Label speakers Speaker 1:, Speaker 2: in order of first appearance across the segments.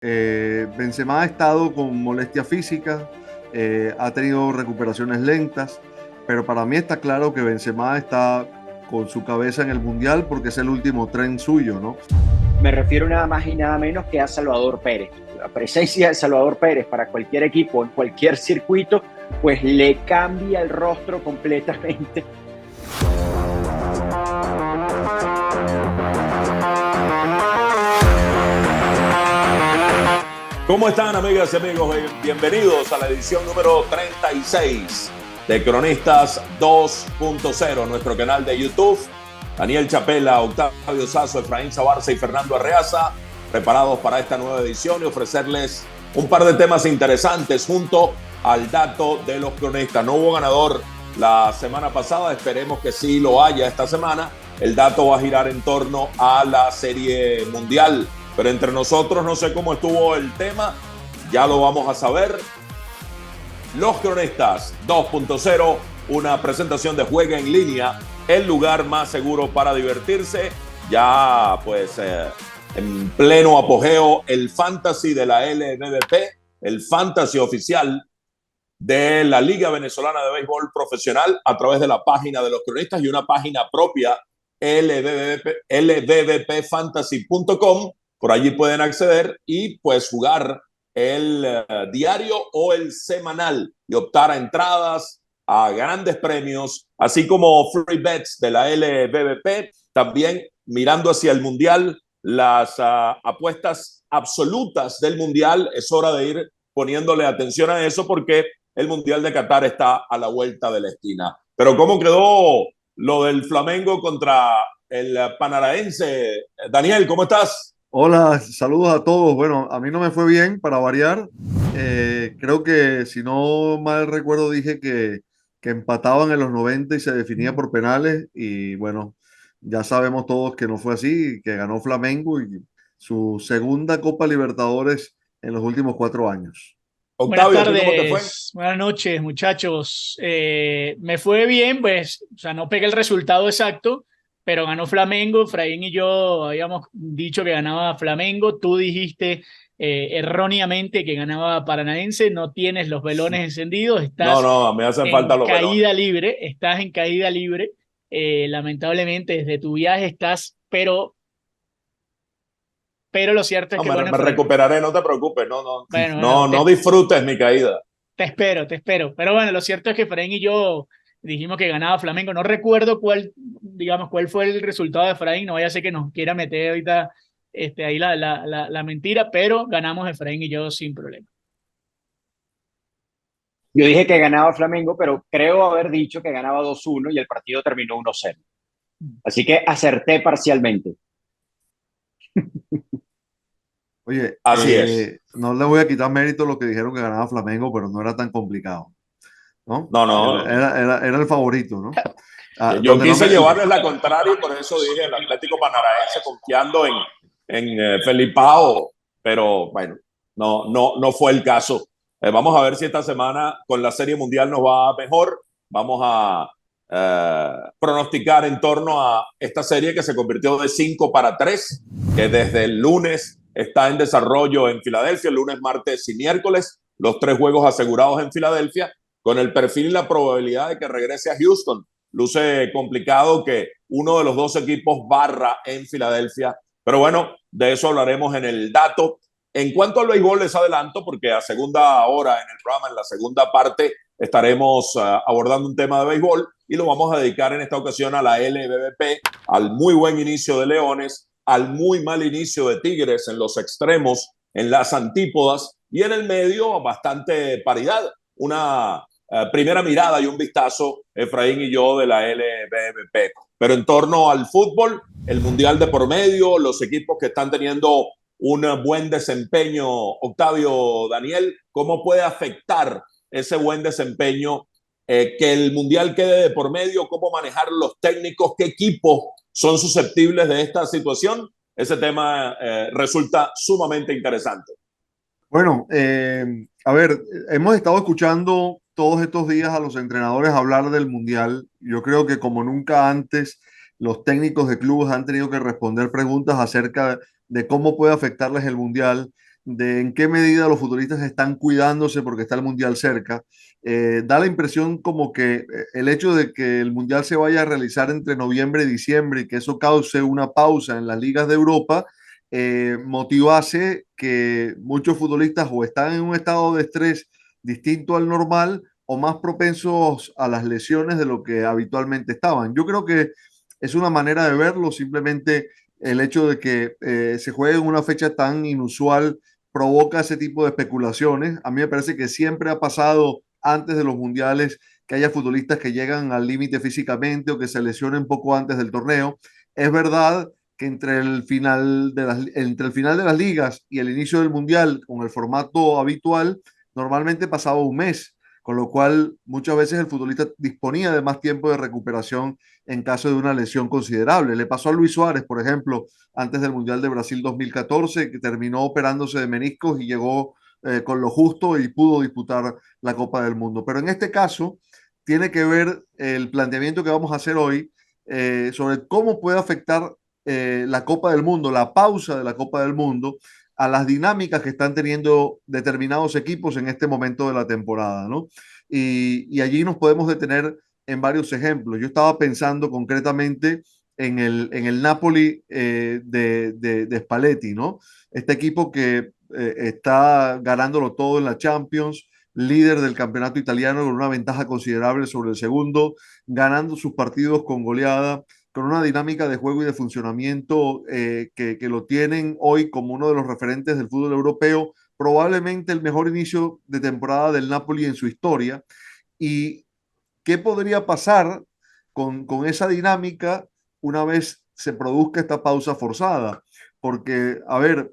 Speaker 1: Benzema ha estado con molestia física, ha tenido recuperaciones lentas, pero para mí está claro que Benzema está con su cabeza en el Mundial porque es el último tren suyo, ¿no?
Speaker 2: Me refiero nada más y nada menos que a Salvador Pérez. La presencia de Salvador Pérez para cualquier equipo, en cualquier circuito, pues le cambia el rostro completamente.
Speaker 3: ¿Cómo están, amigas y amigos? Bienvenidos a la edición número 36 de Cronistas 2.0, nuestro canal de YouTube. Daniel Chapela, Octavio Sazo, Efraín Zabarza y Fernando Arreaza, preparados para esta nueva edición y ofrecerles un par de temas interesantes junto al dato de los cronistas. No hubo ganador la semana pasada, esperemos que sí lo haya esta semana. El dato va a girar en torno a la Serie Mundial. Pero entre nosotros no sé cómo estuvo el tema, ya lo vamos a saber. Los Cronistas 2.0, una presentación de Juega en Línea, el lugar más seguro para divertirse. Ya pues en pleno apogeo el fantasy de la LVP, el fantasy oficial de la Liga Venezolana de Béisbol Profesional a través de la página de los Cronistas y una página propia lvvpfantasy.com. Por allí pueden acceder y pues jugar el diario o el semanal y optar a entradas, a grandes premios, así como free bets de la LVVP. También mirando hacia el Mundial, las apuestas absolutas del Mundial. Es hora de ir poniéndole atención a eso porque el Mundial de Qatar está a la vuelta de la esquina. Pero ¿cómo quedó lo del Flamengo contra el Paranaense? Daniel, ¿cómo estás?
Speaker 1: Hola, saludos a todos. Bueno, a mí no me fue bien para variar. Creo que, si no mal recuerdo, dije que empataban en los 90 y se definía por penales. Y bueno, ya sabemos todos que no fue así, que ganó Flamengo y su segunda Copa Libertadores en los últimos 4 años.
Speaker 4: Buenas
Speaker 3: Octavio, ¿a ti cómo te fue?
Speaker 4: tardes, buenas noches, muchachos. Me fue bien, pues, o sea, no pegué el resultado exacto, pero ganó Flamengo. Efraín y yo habíamos dicho que ganaba Flamengo. Tú dijiste erróneamente que ganaba Paranaense. No tienes los velones encendidos,
Speaker 3: No,
Speaker 4: estás
Speaker 3: no, me hacen falta
Speaker 4: en
Speaker 3: los velones.
Speaker 4: caída libre, estás en caída libre. Lamentablemente, desde tu viaje estás, pero lo cierto es
Speaker 3: No,
Speaker 4: que, bueno,
Speaker 3: me
Speaker 4: Efraín,
Speaker 3: recuperaré, no te preocupes. No, no,
Speaker 4: bueno,
Speaker 3: no, no disfrutes mi caída.
Speaker 4: te espero, te espero. Pero bueno, lo cierto es que Efraín y yo dijimos que ganaba Flamengo. No recuerdo cuál, digamos, cuál fue el resultado de Efraín. No vaya a ser que nos quiera meter ahorita ahí la mentira, pero ganamos Efraín y yo sin problema.
Speaker 2: Yo dije que ganaba Flamengo, pero creo haber dicho que ganaba 2-1 y el partido terminó 1-0. Así que acerté parcialmente.
Speaker 1: Oye,
Speaker 3: Así es.
Speaker 1: no le voy a quitar mérito a lo que dijeron que ganaba Flamengo, pero no era tan complicado, ¿no?
Speaker 3: No,
Speaker 1: Era,
Speaker 3: no.
Speaker 1: era el favorito, ¿no?
Speaker 3: Yo
Speaker 1: Donde no
Speaker 3: quise
Speaker 1: me,
Speaker 3: llevarles la contraria y por eso dije el Atlético Paranaense confiando en Felipao, pero bueno, no fue el caso. Vamos a ver si esta semana con la Serie Mundial nos va mejor. Vamos a pronosticar en torno a esta serie que se convirtió de 5-3, que desde el lunes está en desarrollo en Filadelfia, el lunes, martes y miércoles, los 3 juegos asegurados en Filadelfia, con el perfil y la probabilidad de que regrese a Houston. Luce complicado que uno de los dos equipos barra en Filadelfia, pero bueno, de eso hablaremos en el dato. En cuanto al béisbol, les adelanto, porque a segunda hora en el programa, en la segunda parte, estaremos abordando un tema de béisbol y lo vamos a dedicar en esta ocasión a la LVP, al muy buen inicio de Leones, al muy mal inicio de Tigres en los extremos, en las antípodas, y en el medio bastante paridad. Una primera mirada y un vistazo, Efraín y yo, de la LVP. Pero en torno al fútbol, el Mundial de por medio, los equipos que están teniendo un buen desempeño, Octavio, Daniel, ¿cómo puede afectar ese buen desempeño que el Mundial quede de por medio? ¿Cómo manejar los técnicos? ¿Qué equipos son susceptibles de esta situación? Ese tema resulta sumamente interesante.
Speaker 1: Bueno, a ver, hemos estado escuchando todos estos días a los entrenadores hablar del Mundial. Yo creo que como nunca antes, los técnicos de clubes han tenido que responder preguntas acerca de cómo puede afectarles el Mundial. de en qué medida los futbolistas están cuidándose porque está el Mundial cerca, da la impresión como que el hecho de que el Mundial se vaya a realizar entre noviembre y diciembre y que eso cause una pausa en las ligas de Europa, motivase que muchos futbolistas o están en un estado de estrés distinto al normal o más propensos a las lesiones de lo que habitualmente estaban. Yo creo que es una manera de verlo, simplemente el hecho de que se juegue en una fecha tan inusual provoca ese tipo de especulaciones. A mí me parece que siempre ha pasado antes de los mundiales que haya futbolistas que llegan al límite físicamente o que se lesionen poco antes del torneo. Es verdad que entre el final de las ligas y el inicio del mundial con el formato habitual, normalmente pasaba un mes, con lo cual muchas veces el futbolista disponía de más tiempo de recuperación en caso de una lesión considerable. Le pasó a Luis Suárez, por ejemplo, antes del Mundial de Brasil 2014, que terminó operándose de meniscos y llegó con lo justo y pudo disputar la Copa del Mundo. Pero en este caso, tiene que ver el planteamiento que vamos a hacer hoy sobre cómo puede afectar la Copa del Mundo, la pausa de la Copa del Mundo, a las dinámicas que están teniendo determinados equipos en este momento de la temporada, ¿no? Y allí nos podemos detener en varios ejemplos. Yo estaba pensando concretamente en el Napoli de Spalletti, ¿no? Este equipo que está ganándolo todo en la Champions, líder del campeonato italiano con una ventaja considerable sobre el segundo, ganando sus partidos con goleada, con una dinámica de juego y de funcionamiento que lo tienen hoy como uno de los referentes del fútbol europeo, probablemente el mejor inicio de temporada del Napoli en su historia. ¿Y qué podría pasar con esa dinámica una vez se produzca esta pausa forzada? Porque, a ver,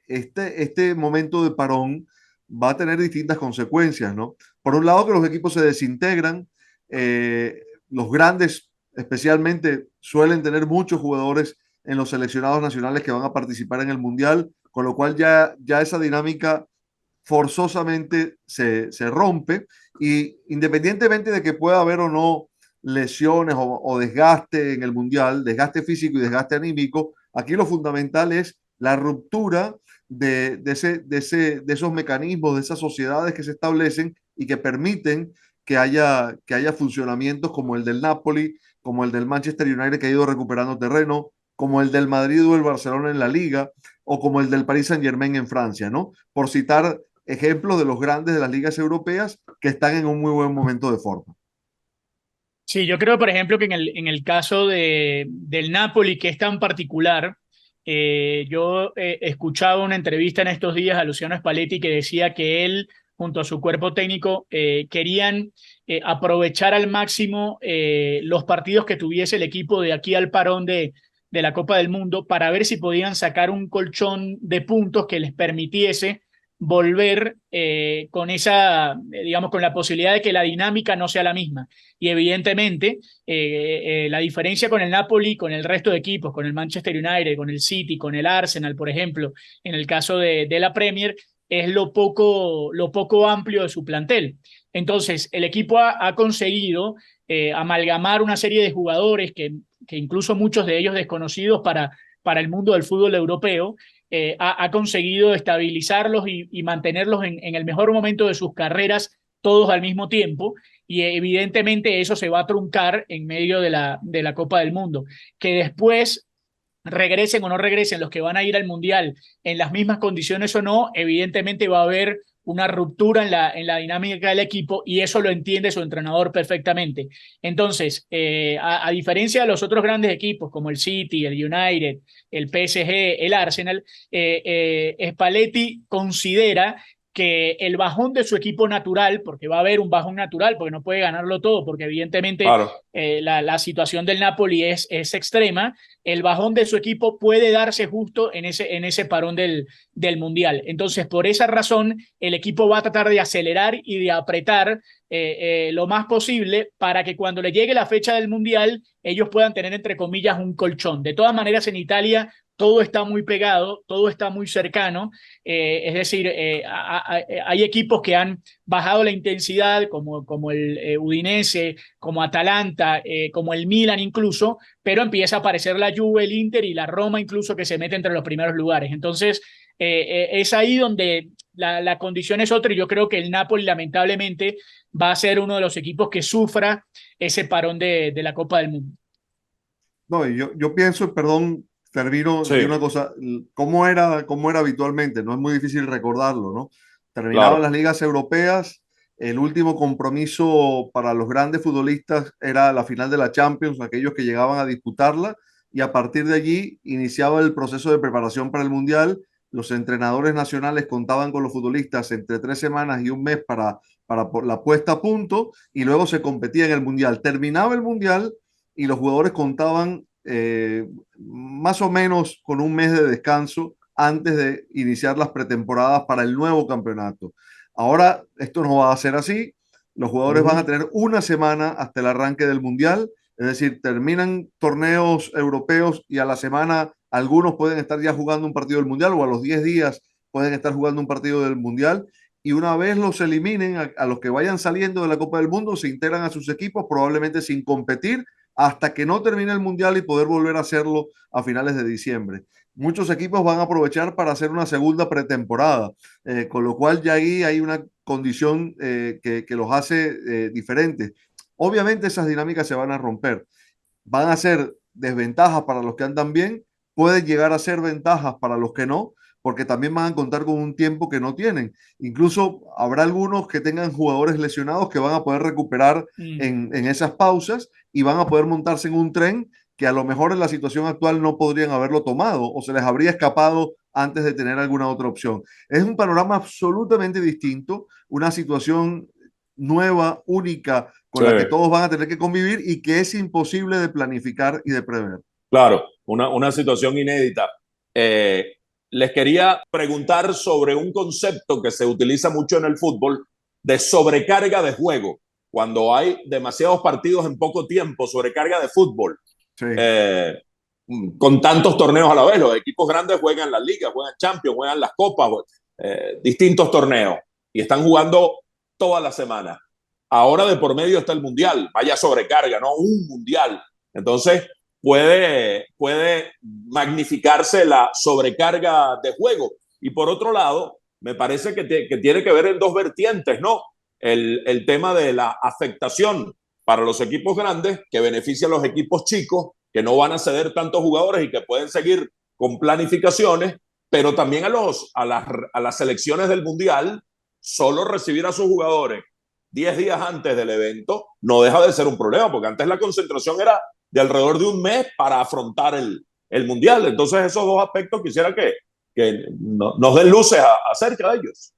Speaker 1: este momento de parón va a tener distintas consecuencias, ¿no? Por un lado, que los equipos se desintegran, los grandes especialmente suelen tener muchos jugadores en los seleccionados nacionales que van a participar en el Mundial, con lo cual ya esa dinámica forzosamente se rompe y independientemente de que pueda haber o no lesiones o desgaste en el Mundial, desgaste físico y desgaste anímico, aquí lo fundamental es la ruptura de esos mecanismos, de esas sociedades que se establecen y que permiten que haya funcionamientos como el del Napoli, como el del Manchester United que ha ido recuperando terreno, como el del Madrid o el Barcelona en la Liga, o como el del Paris Saint-Germain en Francia, ¿no? Por citar ejemplos de los grandes de las ligas europeas que están en un muy buen momento de forma.
Speaker 4: Sí, yo creo, por ejemplo, que en el caso del Napoli, que es tan particular, yo escuchaba una entrevista en estos días a Luciano Spalletti que decía que él, junto a su cuerpo técnico, querían aprovechar al máximo los partidos que tuviese el equipo de aquí al parón de la Copa del Mundo para ver si podían sacar un colchón de puntos que les permitiese volver con esa, digamos, con la posibilidad de que la dinámica no sea la misma. Y evidentemente, la diferencia con el Napoli, con el resto de equipos, con el Manchester United, con el City, con el Arsenal, por ejemplo, en el caso de la Premier, es lo poco amplio de su plantel. Entonces, el equipo ha conseguido amalgamar una serie de jugadores que incluso muchos de ellos desconocidos para el mundo del fútbol europeo, ha conseguido estabilizarlos y mantenerlos en el mejor momento de sus carreras, todos al mismo tiempo, y evidentemente eso se va a truncar en medio de la Copa del Mundo. Que después regresen o no regresen los que van a ir al Mundial en las mismas condiciones o no, evidentemente va a haber una ruptura en la dinámica del equipo y eso lo entiende su entrenador perfectamente. Entonces, a diferencia de los otros grandes equipos como el City, el United, el PSG, el Arsenal, Spalletti considera que el bajón de su equipo natural, porque va a haber un bajón natural, porque no puede ganarlo todo, porque evidentemente
Speaker 3: Claro.
Speaker 4: la situación del Napoli es extrema, el bajón de su equipo puede darse justo en ese parón del Mundial. Entonces, por esa razón, el equipo va a tratar de acelerar y de apretar lo más posible para que cuando le llegue la fecha del Mundial, ellos puedan tener, entre comillas, un colchón. De todas maneras, en Italia todo está muy pegado, todo está muy cercano, es decir, hay equipos que han bajado la intensidad, como el Udinese, como Atalanta, como el Milan incluso, pero empieza a aparecer la Juve, el Inter y la Roma incluso que se mete entre los primeros lugares. Entonces, es ahí donde la condición es otra, y yo creo que el Napoli lamentablemente va a ser uno de los equipos que sufra ese parón de la Copa del Mundo.
Speaker 1: No, y yo pienso, perdón, termino
Speaker 3: Sí,
Speaker 1: de una cosa, cómo era habitualmente, no es muy difícil recordarlo, ¿no? Terminaban
Speaker 3: claro,
Speaker 1: las ligas europeas, el último compromiso para los grandes futbolistas era la final de la Champions, aquellos que llegaban a disputarla, y a partir de allí iniciaba el proceso de preparación para el Mundial. Los entrenadores nacionales contaban con los futbolistas entre 3 semanas y un mes para la puesta a punto, y luego se competía en el Mundial. Terminaba el Mundial y los jugadores contaban más o menos con un mes de descanso antes de iniciar las pretemporadas para el nuevo campeonato. Ahora esto no va a ser así. Los jugadores van a tener una semana hasta el arranque del Mundial, es decir, terminan torneos europeos y a la semana algunos pueden estar ya jugando un partido del Mundial, o a los 10 días pueden estar jugando un partido del Mundial, y una vez los eliminen, a los que vayan saliendo de la Copa del Mundo, se integran a sus equipos, probablemente sin competir, hasta que no termine el Mundial y poder volver a hacerlo a finales de diciembre. Muchos equipos van a aprovechar para hacer una segunda pretemporada, con lo cual ya ahí hay una condición que los hace diferentes. Obviamente esas dinámicas se van a romper, van a ser desventajas para los que andan bien, pueden llegar a ser ventajas para los que no, porque también van a contar con un tiempo que no tienen. Incluso habrá algunos que tengan jugadores lesionados que van a poder recuperar en esas pausas, y van a poder montarse en un tren que a lo mejor en la situación actual no podrían haberlo tomado, o se les habría escapado antes de tener alguna otra opción. Es un panorama absolutamente distinto, una situación nueva, única, con
Speaker 3: sí,
Speaker 1: la que todos van a tener que convivir y que es imposible de planificar y de prever.
Speaker 3: claro, una situación inédita. Eh, Les quería preguntar sobre un concepto que se utiliza mucho en el fútbol de sobrecarga de juego. Cuando hay demasiados partidos en poco tiempo, sobrecarga de fútbol.
Speaker 1: Sí.
Speaker 3: Eh, con tantos torneos a la vez, los equipos grandes juegan las ligas, juegan Champions, juegan las copas, distintos torneos, y están jugando toda la semana. Ahora de por medio está el Mundial, vaya sobrecarga, ¿no? Un Mundial. Entonces, puede magnificarse la sobrecarga de juego. Y por otro lado, me parece que tiene que ver en dos vertientes, ¿no? El tema de la afectación para los equipos grandes, que beneficia a los equipos chicos, que no van a ceder tantos jugadores y que pueden seguir con planificaciones, pero también a las selecciones del Mundial, solo recibir a sus jugadores 10 días antes del evento no deja de ser un problema, porque antes la concentración era de alrededor de un mes para afrontar el Mundial. Entonces esos dos aspectos quisiera que nos den luces acerca de ellos.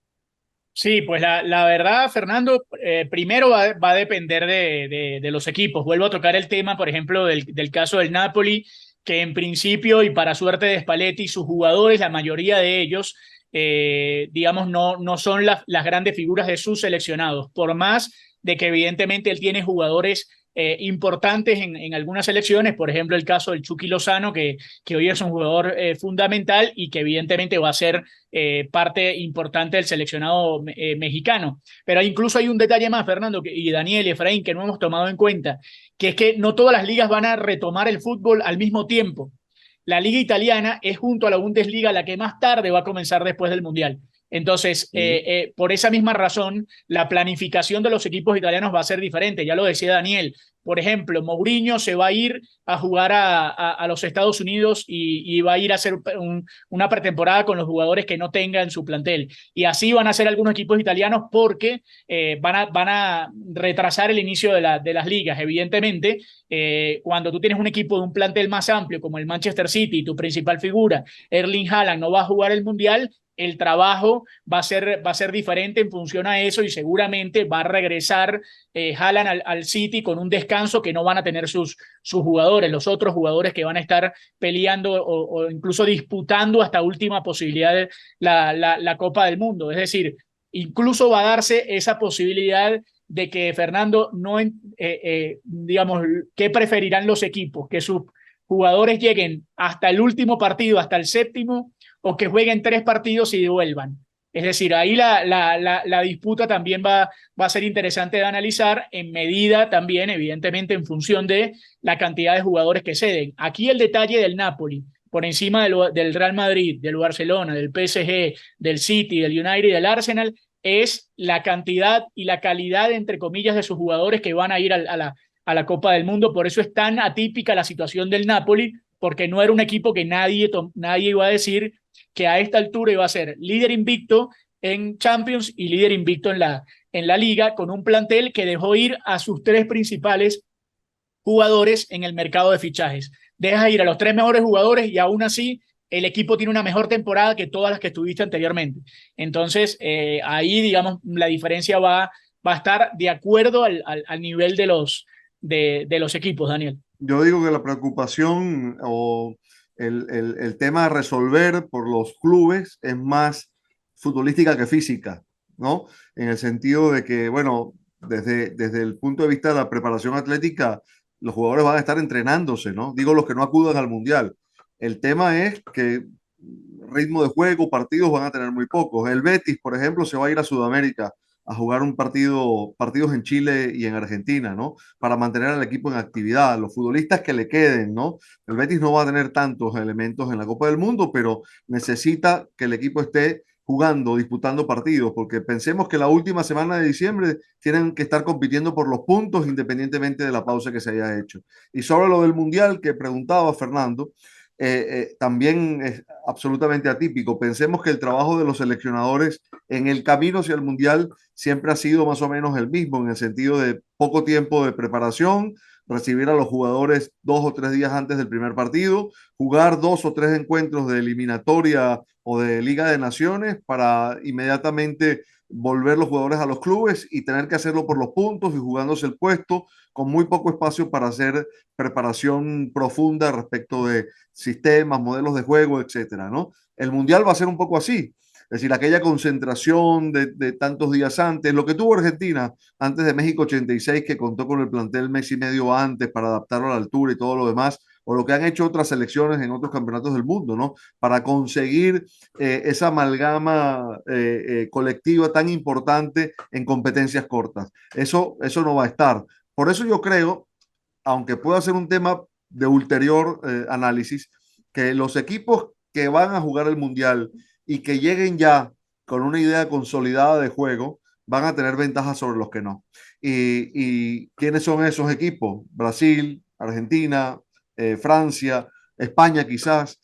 Speaker 4: Sí, pues la verdad, Fernando, primero va a depender de los equipos. Vuelvo a tocar el tema, por ejemplo, del caso del Napoli, que en principio, y para suerte de Spalletti, sus jugadores, la mayoría de ellos, digamos, no son las grandes figuras de sus seleccionados, por más de que evidentemente él tiene jugadores importantes en algunas selecciones, por ejemplo el caso del Chucky Lozano, que hoy es un jugador fundamental y que evidentemente va a ser parte importante del seleccionado mexicano. Pero incluso hay un detalle más, Fernando, y Daniel y Efraín, que no hemos tomado en cuenta, que es que no todas las ligas van a retomar el fútbol al mismo tiempo. La liga italiana es, junto a la Bundesliga, la que más tarde va a comenzar después del Mundial. Entonces, por esa misma razón, la planificación de los equipos italianos va a ser diferente. Ya lo decía Daniel. Por ejemplo, Mourinho se va a ir a jugar a los Estados Unidos y va a ir a hacer una pretemporada con los jugadores que no tenga en su plantel. Y así van a hacer algunos equipos italianos, porque van a retrasar el inicio de las ligas. Evidentemente, cuando tú tienes un equipo de un plantel más amplio como el Manchester City y tu principal figura, Erling Haaland, no va a jugar el Mundial, el trabajo va a ser diferente en función a eso, y seguramente va a regresar Haaland al City con un descanso que no van a tener sus jugadores, los otros jugadores que van a estar peleando o incluso disputando hasta última posibilidad la Copa del Mundo. Es decir, incluso va a darse esa posibilidad de que, Fernando, digamos, ¿qué preferirán los equipos? Que sus jugadores lleguen hasta el último partido, hasta el séptimo, o que jueguen 3 partidos y devuelvan. Es decir, ahí la disputa también va a ser interesante de analizar, en medida también, evidentemente, en función de la cantidad de jugadores que ceden. Aquí el detalle del Napoli, por encima del Real Madrid, del Barcelona, del PSG, del City, del United y del Arsenal, es la cantidad y la calidad, entre comillas, de sus jugadores que van a ir a la Copa del Mundo. Por eso es tan atípica la situación del Napoli, porque no era un equipo que nadie iba a decir que a esta altura iba a ser líder invicto en Champions y líder invicto en la Liga, con un plantel que dejó ir a sus tres principales jugadores en el mercado de fichajes. Dejas ir a los tres mejores jugadores y aún así el equipo tiene una mejor temporada que todas las que tuviste anteriormente. Entonces, ahí, digamos, la diferencia va a estar de acuerdo al nivel de los equipos, Daniel.
Speaker 1: Yo digo que la preocupación o el tema a resolver por los clubes es más futbolística que física, ¿no? En el sentido de que, bueno, desde el punto de vista de la preparación atlética, los jugadores van a estar entrenándose, ¿no? Digo los que no acudan al Mundial. El tema es que ritmo de juego, partidos van a tener muy pocos. El Betis, por ejemplo, se va a ir a Sudamérica a jugar partidos en Chile y en Argentina, ¿no? Para mantener al equipo en actividad, los futbolistas que le queden, ¿no? El Betis no va a tener tantos elementos en la Copa del Mundo, pero necesita que el equipo esté jugando, disputando partidos, porque pensemos que la última semana de diciembre tienen que estar compitiendo por los puntos independientemente de la pausa que se haya hecho. Y sobre lo del Mundial que preguntaba Fernando, también es absolutamente atípico. Pensemos que el trabajo de los seleccionadores en el camino hacia el Mundial siempre ha sido más o menos el mismo, en el sentido de poco tiempo de preparación, recibir a los jugadores 2 o 3 días antes del primer partido, jugar 2 o 3 encuentros de eliminatoria o de Liga de Naciones para inmediatamente volver los jugadores a los clubes y tener que hacerlo por los puntos y jugándose el puesto con muy poco espacio para hacer preparación profunda respecto de sistemas, modelos de juego, etcétera, ¿no? El Mundial va a ser un poco así. Es decir, aquella concentración de tantos días antes, lo que tuvo Argentina antes de México 86, que contó con el plantel mes y medio antes para adaptarlo a la altura y todo lo demás, o lo que han hecho otras selecciones en otros campeonatos del mundo, ¿no? Para conseguir esa amalgama colectiva tan importante en competencias cortas. Eso no va a estar. Por eso yo creo, aunque pueda ser un tema de ulterior análisis, que los equipos que van a jugar el Mundial y que lleguen ya con una idea consolidada de juego, van a tener ventajas sobre los que no. ¿Y quiénes son esos equipos? Brasil, Argentina, Francia, España quizás,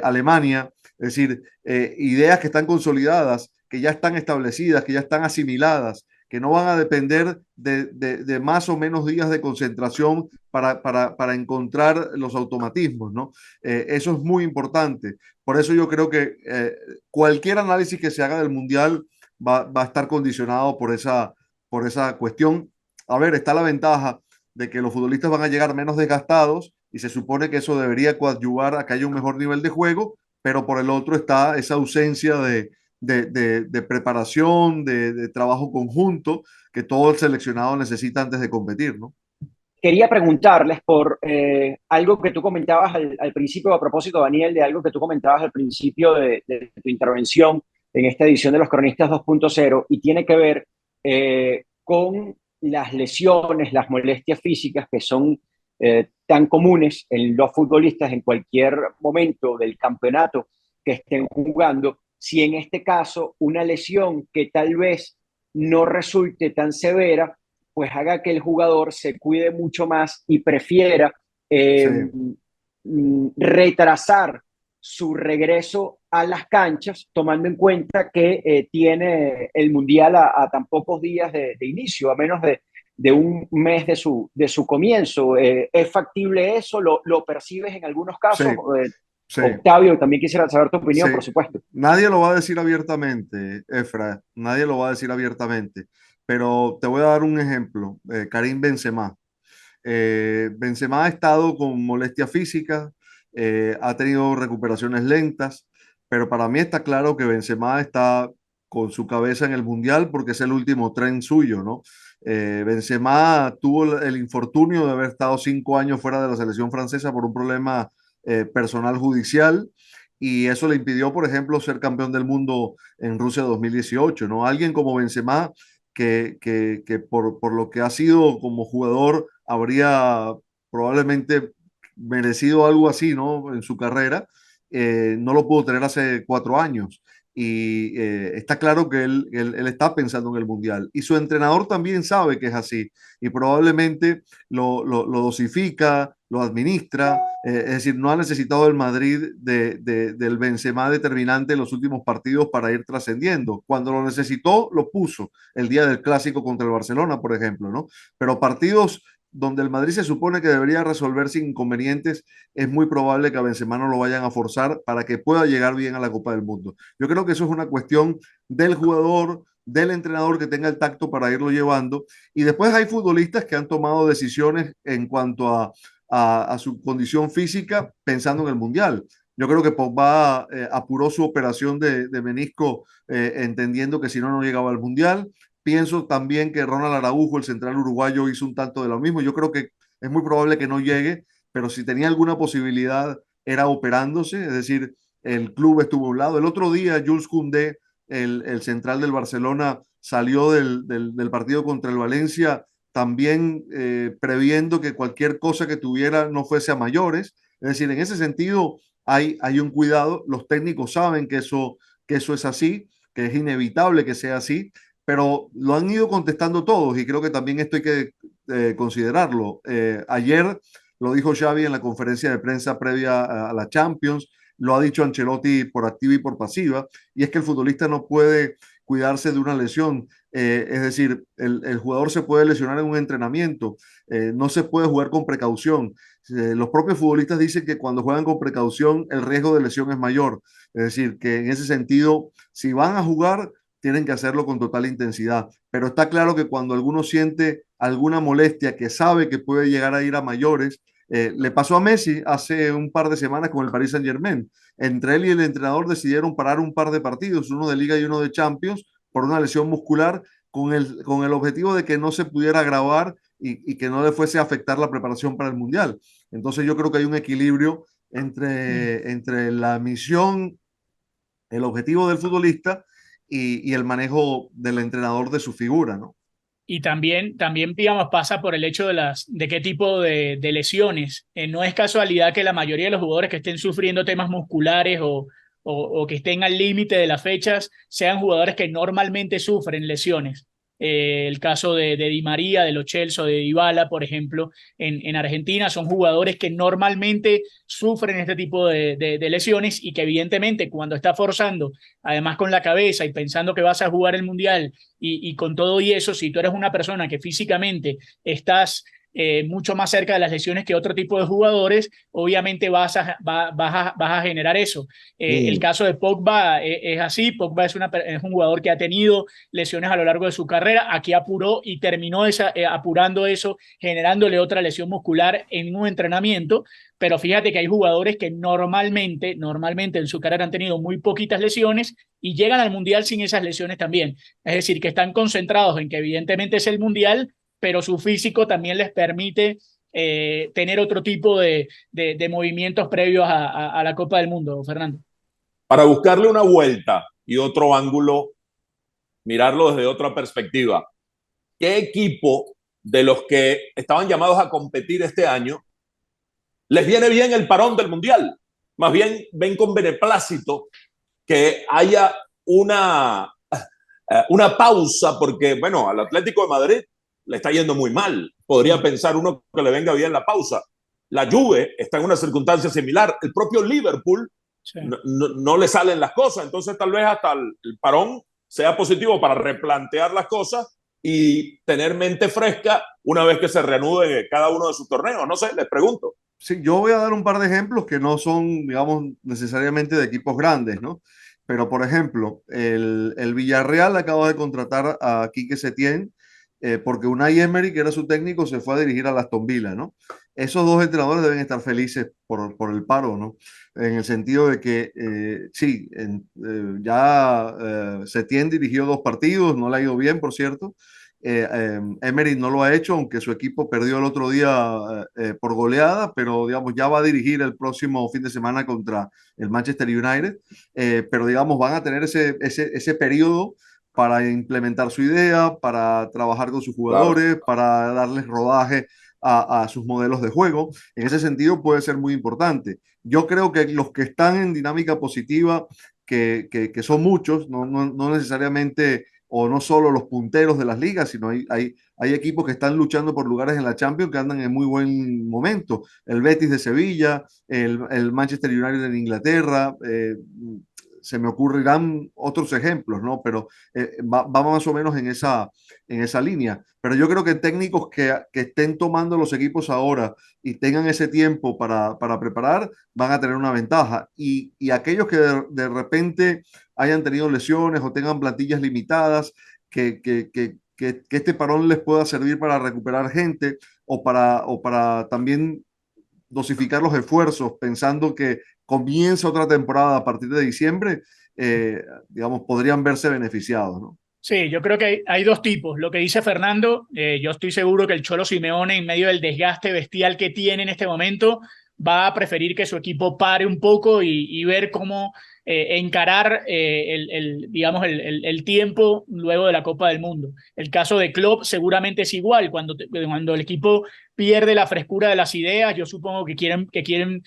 Speaker 1: Alemania. Es decir, ideas que están consolidadas, que ya están establecidas, que ya están asimiladas, que no van a depender de más o menos días de concentración para encontrar los automatismos, ¿no? Eso es muy importante. Por eso yo creo que cualquier análisis que se haga del Mundial va a estar condicionado por esa cuestión. A ver, está la ventaja de que los futbolistas van a llegar menos desgastados y se supone que eso debería coadyuvar a que haya un mejor nivel de juego, pero por el otro está esa ausencia de preparación, de trabajo conjunto que todo el seleccionado necesita antes de competir, ¿no?
Speaker 2: Quería preguntarles por algo que tú comentabas al principio, a propósito, Daniel, de algo que tú comentabas al principio de tu intervención en esta edición de los Cronistas 2.0 y tiene que ver con las lesiones, las molestias físicas que son tan comunes en los futbolistas en cualquier momento del campeonato que estén jugando. Si en este caso una lesión que tal vez no resulte tan severa, pues haga que el jugador se cuide mucho más y prefiera
Speaker 1: Sí,
Speaker 2: retrasar su regreso a las canchas, tomando en cuenta que tiene el Mundial a tan pocos días de inicio, a menos de un mes de su comienzo. ¿Es factible eso? ¿Lo percibes en algunos
Speaker 1: sí,
Speaker 2: casos?
Speaker 1: sí,
Speaker 2: Octavio, también quisiera saber tu
Speaker 1: sí.
Speaker 2: opinión, por supuesto.
Speaker 1: Nadie lo va a decir abiertamente, Efra, nadie lo va a decir abiertamente, pero te voy a dar un ejemplo. Karim Benzema. Benzema ha estado con molestias físicas, ha tenido recuperaciones lentas, pero para mí está claro que Benzema está con su cabeza en el Mundial porque es el último tren suyo, ¿no? Benzema tuvo el infortunio de haber estado 5 años fuera de la selección francesa por un problema personal judicial y eso le impidió, por ejemplo, ser campeón del mundo en Rusia 2018, ¿no? Alguien como Benzema que por lo que ha sido como jugador habría probablemente merecido algo así, ¿no? En su carrera. no lo pudo tener hace 4 años. Y está claro que él está pensando en el Mundial. Y su entrenador también sabe que es así. Y probablemente lo dosifica, lo administra. Es decir, no ha necesitado el Madrid del Benzema determinante en los últimos partidos para ir trascendiendo. Cuando lo necesitó, lo puso. El día del clásico contra el Barcelona, por ejemplo, ¿no? Pero partidos donde el Madrid se supone que debería resolver sin inconvenientes, es muy probable que a Benzema no lo vayan a forzar para que pueda llegar bien a la Copa del Mundo. Yo creo que eso es una cuestión del jugador, del entrenador que tenga el tacto para irlo llevando. Y después hay futbolistas que han tomado decisiones en cuanto a su condición física pensando en el Mundial. Yo creo que Pogba apuró su operación de menisco entendiendo que si no, no llegaba al Mundial. Pienso también que Ronald Araujo, el central uruguayo, hizo un tanto de lo mismo. Yo creo que es muy probable que no llegue, pero si tenía alguna posibilidad era operándose, es decir, el club estuvo a un lado. El otro día, Jules Koundé, el central del Barcelona, salió del partido contra el Valencia también previendo que cualquier cosa que tuviera no fuese a mayores. Es decir, en ese sentido hay un cuidado. Los técnicos saben que eso es así, que es inevitable que sea así, pero lo han ido contestando todos y creo que también esto hay que considerarlo. Ayer lo dijo Xavi en la conferencia de prensa previa a la Champions, lo ha dicho Ancelotti por activa y por pasiva, y es que el futbolista no puede cuidarse de una lesión. Es decir, el jugador se puede lesionar en un entrenamiento, no se puede jugar con precaución. Los propios futbolistas dicen que cuando juegan con precaución el riesgo de lesión es mayor. Es decir, que en ese sentido, si van a jugar, tienen que hacerlo con total intensidad. Pero está claro que cuando alguno siente alguna molestia que sabe que puede llegar a ir a mayores, le pasó a Messi hace un par de semanas con el Paris Saint-Germain. Entre él y el entrenador decidieron parar un par de partidos, uno de Liga y uno de Champions, por una lesión muscular, con el objetivo de que no se pudiera agravar y que no le fuese a afectar la preparación para el Mundial. Entonces yo creo que hay un equilibrio entre la misión, el objetivo del futbolista y el manejo del entrenador de su figura, ¿no?
Speaker 4: Y también, digamos, pasa por el hecho de qué tipo de lesiones. No es casualidad que la mayoría de los jugadores que estén sufriendo temas musculares o que estén al límite de las fechas sean jugadores que normalmente sufren lesiones. El caso de Di María, de Lo Celso, de Dybala, por ejemplo, en Argentina, son jugadores que normalmente sufren este tipo de lesiones y que evidentemente cuando está forzando, además con la cabeza y pensando que vas a jugar el Mundial y con todo y eso, si tú eres una persona que físicamente estás mucho más cerca de las lesiones que otro tipo de jugadores, obviamente vas a generar eso. El caso de Pogba es así. Pogba es un jugador que ha tenido lesiones a lo largo de su carrera. Aquí apuró y terminó apurando eso, generándole otra lesión muscular en un entrenamiento. Pero fíjate que hay jugadores que normalmente en su carrera han tenido muy poquitas lesiones y llegan al Mundial sin esas lesiones también. Es decir, que están concentrados en que evidentemente es el Mundial, pero su físico también les permite tener otro tipo de movimientos previos a la Copa del Mundo, Fernando.
Speaker 3: Para buscarle una vuelta y otro ángulo, mirarlo desde otra perspectiva, ¿qué equipo de los que estaban llamados a competir este año les viene bien el parón del Mundial? Más bien ven con beneplácito que haya una pausa, porque, bueno, al Atlético de Madrid le está yendo muy mal. Podría pensar uno que le venga bien la pausa. La Juve está en una circunstancia similar. El propio Liverpool no le salen las cosas. Entonces, tal vez hasta el parón sea positivo para replantear las cosas y tener mente fresca una vez que se reanude cada uno de sus torneos. No sé, les pregunto.
Speaker 1: Sí, yo voy a dar un par de ejemplos que no son, digamos, necesariamente de equipos grandes, ¿no? Pero, por ejemplo, el Villarreal acaba de contratar a Quique Setién porque Unai Emery, que era su técnico, se fue a dirigir a Aston Villa, ¿no? Esos dos entrenadores deben estar felices por el paro, ¿no? En el sentido de que, sí, ya Setién dirigió 2 partidos, no le ha ido bien, por cierto. Emery no lo ha hecho, aunque su equipo perdió el otro día por goleada, pero digamos ya va a dirigir el próximo fin de semana contra el Manchester United, pero digamos van a tener ese periodo para implementar su idea, para trabajar con sus jugadores,
Speaker 3: Claro.
Speaker 1: para darles rodaje a sus modelos de juego. En ese sentido puede ser muy importante. Yo creo que los que están en dinámica positiva, que son muchos, no necesariamente o no solo los punteros de las ligas, sino hay equipos que están luchando por lugares en la Champions que andan en muy buen momento. El Betis de Sevilla, el Manchester United en Inglaterra, se me ocurrirán otros ejemplos, ¿no? Pero va más o menos en esa línea. Pero yo creo que técnicos que estén tomando los equipos ahora y tengan ese tiempo para preparar, van a tener una ventaja. Y aquellos que de repente hayan tenido lesiones o tengan plantillas limitadas, que este parón les pueda servir para recuperar gente o para también dosificar los esfuerzos pensando que comienza otra temporada a partir de diciembre, digamos, podrían verse beneficiados, ¿no?
Speaker 4: Sí, yo creo que hay dos tipos. Lo que dice Fernando, yo estoy seguro que el Cholo Simeone, en medio del desgaste bestial que tiene en este momento, va a preferir que su equipo pare un poco y ver cómo encarar digamos, el tiempo luego de la Copa del Mundo. El caso de Klopp seguramente es igual. Cuando el equipo pierde la frescura de las ideas, yo supongo que quieren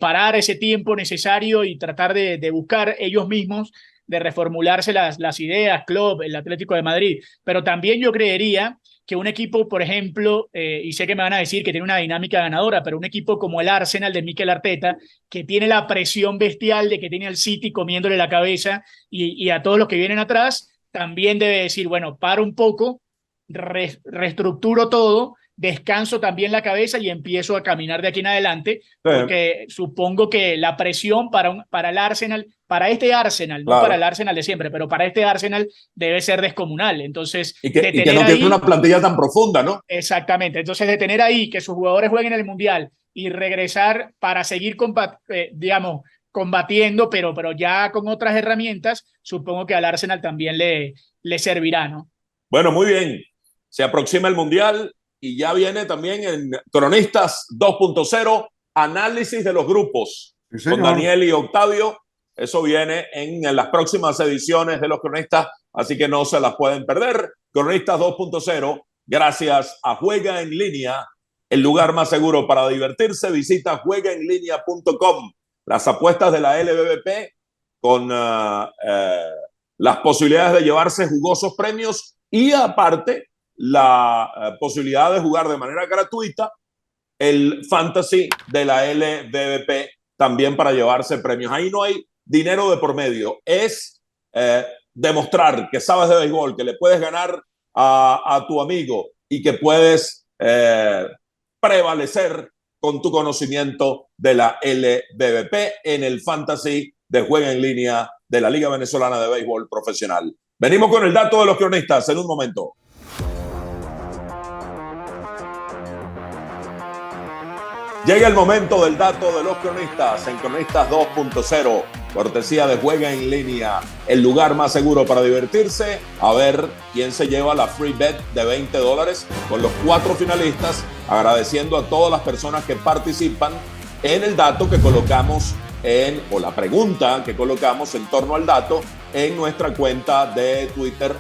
Speaker 4: parar ese tiempo necesario y tratar de buscar ellos mismos de reformularse las ideas, Klopp, el Atlético de Madrid. Pero también yo creería que un equipo, por ejemplo, y sé que me van a decir que tiene una dinámica ganadora, pero un equipo como el Arsenal de Mikel Arteta, que tiene la presión bestial de que tiene al City comiéndole la cabeza y a todos los que vienen atrás, también debe decir, bueno, paro un poco, reestructuro todo, descanso también la cabeza y empiezo a caminar de aquí en adelante, porque supongo que la presión para el Arsenal, para este Arsenal, claro, no para el Arsenal de siempre, pero para este Arsenal debe ser descomunal. Entonces,
Speaker 3: y que no tiene una plantilla tan profunda, ¿no?
Speaker 4: Exactamente. Entonces, de tener ahí que sus jugadores jueguen en el Mundial y regresar para seguir, digamos, combatiendo, pero ya con otras herramientas, supongo que al Arsenal también le servirá, ¿no?
Speaker 3: Bueno, muy bien. Se aproxima el Mundial y ya viene también en Cronistas 2.0, análisis de los grupos, sí, con Daniel y Octavio. Eso viene en las próximas ediciones de los Cronistas, así que no se las pueden perder. Cronistas 2.0, gracias a Juega en Línea, el lugar más seguro para divertirse. Visita juegaenlinea.com. Las apuestas de la LBBP con las posibilidades de llevarse jugosos premios y aparte la posibilidad de jugar de manera gratuita el fantasy de la LBBP también para llevarse premios. Ahí no hay dinero de por medio, es demostrar que sabes de béisbol, que le puedes ganar a tu amigo y que puedes prevalecer con tu conocimiento de la LBBP en el fantasy de Juega en Línea de la Liga Venezolana de Béisbol Profesional. Venimos con el dato de los cronistas en un momento. Llega el momento del dato de los cronistas en Cronistas 2.0, cortesía de Juega en Línea, el lugar más seguro para divertirse. A ver quién se lleva la free bet de $20 con los 4 finalistas, agradeciendo a todas las personas que participan en el dato que colocamos o la pregunta que colocamos en torno al dato en nuestra cuenta de Twitter,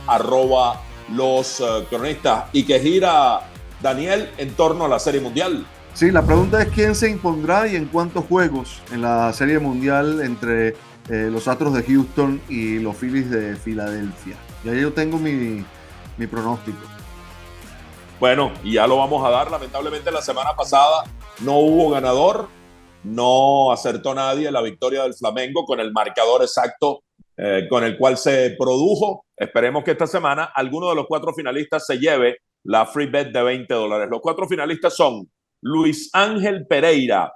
Speaker 3: @loscronistas, y que gira, Daniel, en torno a la Serie Mundial.
Speaker 1: Sí, la pregunta es quién se impondrá y en cuántos juegos en la Serie Mundial entre los Astros de Houston y los Phillies de Filadelfia. Y ahí yo tengo mi pronóstico.
Speaker 3: Bueno, y ya lo vamos a dar. Lamentablemente la semana pasada no hubo ganador, no acertó nadie la victoria del Flamengo con el marcador exacto con el cual se produjo. Esperemos que esta semana alguno de los 4 finalistas se lleve la free bet de $20. Los 4 finalistas son Luis Ángel Pereira,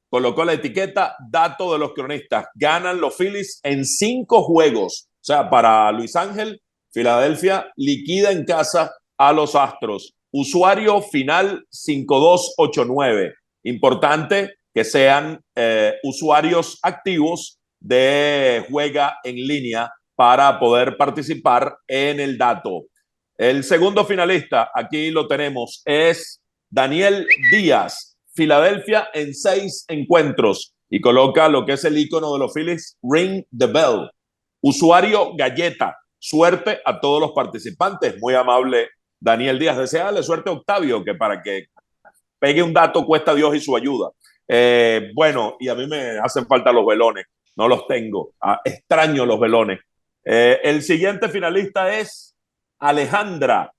Speaker 3: colocó la etiqueta dato de los cronistas. Ganan los Phillies en 5 juegos. O sea, para Luis Ángel, Filadelfia liquida en casa a los Astros. Usuario final 5289. Importante que sean usuarios activos de Juega en Línea para poder participar en el dato. El segundo finalista, aquí lo tenemos, es Daniel Díaz, Filadelfia en 6 encuentros, y coloca lo que es el icono de los Phillies, Ring the Bell. Usuario Galleta, suerte a todos los participantes, muy amable Daniel Díaz. Deseale suerte a Octavio, que para que pegue un dato cuesta Dios y su ayuda. Bueno, y a mí me hacen falta los velones, no los tengo. Extraño los velones. El siguiente finalista es Alejandra.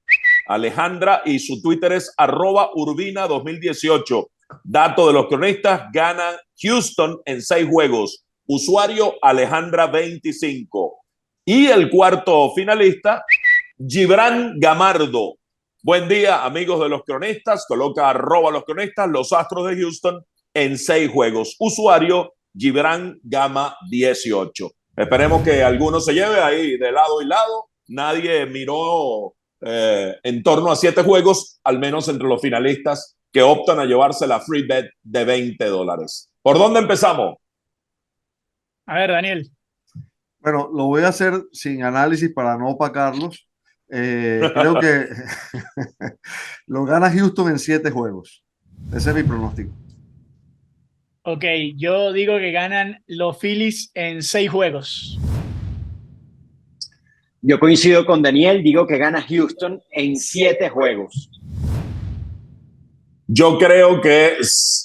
Speaker 3: Alejandra, y su Twitter es @Urbina2018. Dato de los cronistas: gana Houston en 6 juegos. Usuario Alejandra25. Y el cuarto finalista, Gibran Gamardo. Buen día, amigos de los cronistas. Coloca @los cronistas, los Astros de Houston en 6 juegos. Usuario Gibran Gama 18. Esperemos que alguno se lleve ahí de lado y lado. Nadie miró en torno a 7 juegos, al menos entre los finalistas que optan a llevarse la free bet de $20. ¿Por dónde empezamos?
Speaker 4: A ver, Daniel.
Speaker 1: Bueno, lo voy a hacer sin análisis para no opacarlos. Creo que lo gana Houston en 7 juegos. Ese es mi pronóstico.
Speaker 4: Ok, yo digo que ganan los Phillies en 6 juegos.
Speaker 2: Yo coincido con Daniel, digo que gana Houston en 7 juegos.
Speaker 3: Yo creo que